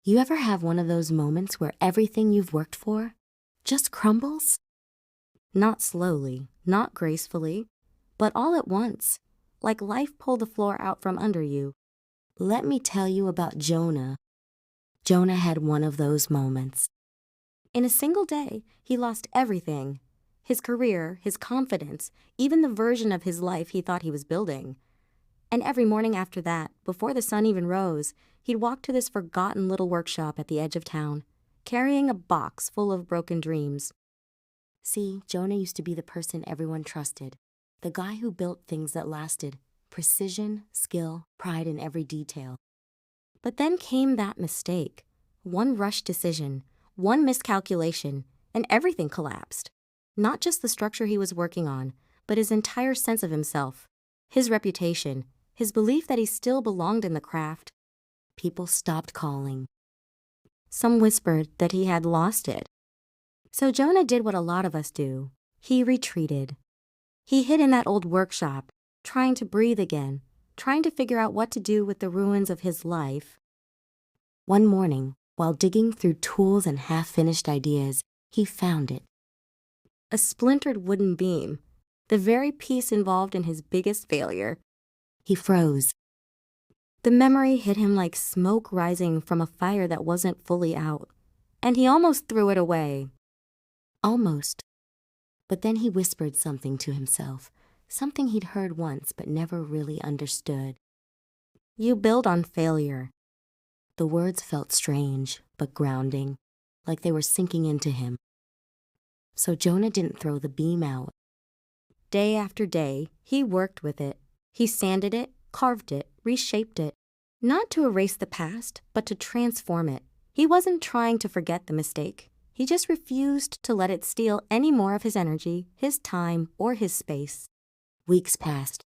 You ever have one of those moments where everything you've worked for just crumbles? Not slowly, not gracefully, but all at once, like life pulled the floor out from under you. Let me tell you about Jonah. Jonah had one of those moments. In a single day, he lost everything. His career, his confidence, even the version of his life he thought he was building. And every morning after that, before the sun even rose, he'd walk to this forgotten little workshop at the edge of town, carrying a box full of broken dreams. See, Jonah used to be the person everyone trusted, the guy who built things that lasted, precision, skill, pride in every detail. But then came that mistake, one rushed decision, one miscalculation, and everything collapsed. Not just the structure he was working on, but his entire sense of himself, his reputation, his belief that he still belonged in the craft. People stopped calling. Some whispered that he had lost it. So Jonah did what a lot of us do. He retreated. He hid in that old workshop, trying to breathe again, trying to figure out what to do with the ruins of his life. One morning, while digging through tools and half-finished ideas, he found it. A splintered wooden beam, the very piece involved in his biggest failure. He froze. The memory hit him like smoke rising from a fire that wasn't fully out, and he almost threw it away. Almost. But then he whispered something to himself, something he'd heard once but never really understood. You build on failure. The words felt strange, but grounding, like they were sinking into him. So Jonah didn't throw the beam out. Day after day, he worked with it. He sanded it, carved it, reshaped it, not to erase the past, but to transform it. He wasn't trying to forget the mistake. He just refused to let it steal any more of his energy, his time, or his space. Weeks passed.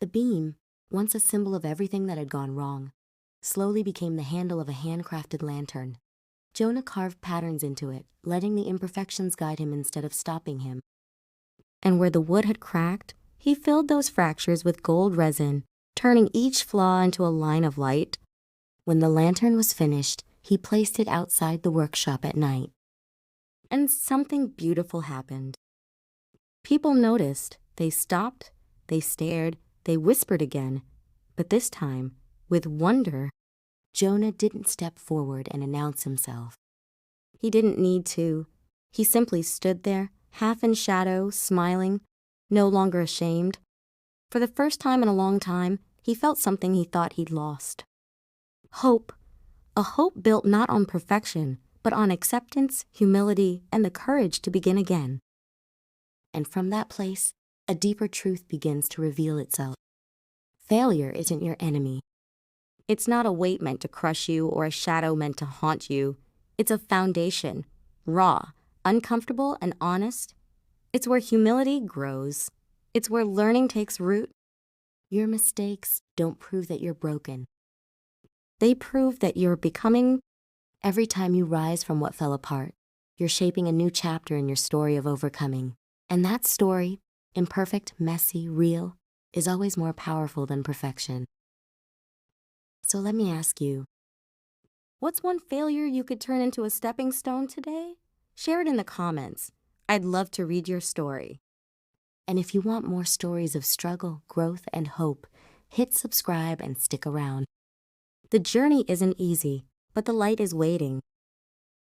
The beam, once a symbol of everything that had gone wrong, slowly became the handle of a handcrafted lantern. Jonah carved patterns into it, letting the imperfections guide him instead of stopping him. And where the wood had cracked, he filled those fractures with gold resin, turning each flaw into a line of light. When the lantern was finished, he placed it outside the workshop at night. And something beautiful happened. People noticed. They stopped, they stared, they whispered again. But this time, with wonder, Jonah didn't step forward and announce himself. He didn't need to. He simply stood there, half in shadow, smiling, no longer ashamed. For the first time in a long time, he felt something he thought he'd lost. Hope. A hope built not on perfection, but on acceptance, humility, and the courage to begin again. And from that place, a deeper truth begins to reveal itself. Failure isn't your enemy. It's not a weight meant to crush you or a shadow meant to haunt you. It's a foundation, raw, uncomfortable, and honest. It's where humility grows. It's where learning takes root. Your mistakes don't prove that you're broken. They prove that you're becoming. Every time you rise from what fell apart, you're shaping a new chapter in your story of overcoming. And that story, imperfect, messy, real, is always more powerful than perfection. So let me ask you, what's one failure you could turn into a stepping stone today? Share it in the comments. I'd love to read your story. And if you want more stories of struggle, growth, and hope, hit subscribe and stick around. The journey isn't easy, but the light is waiting.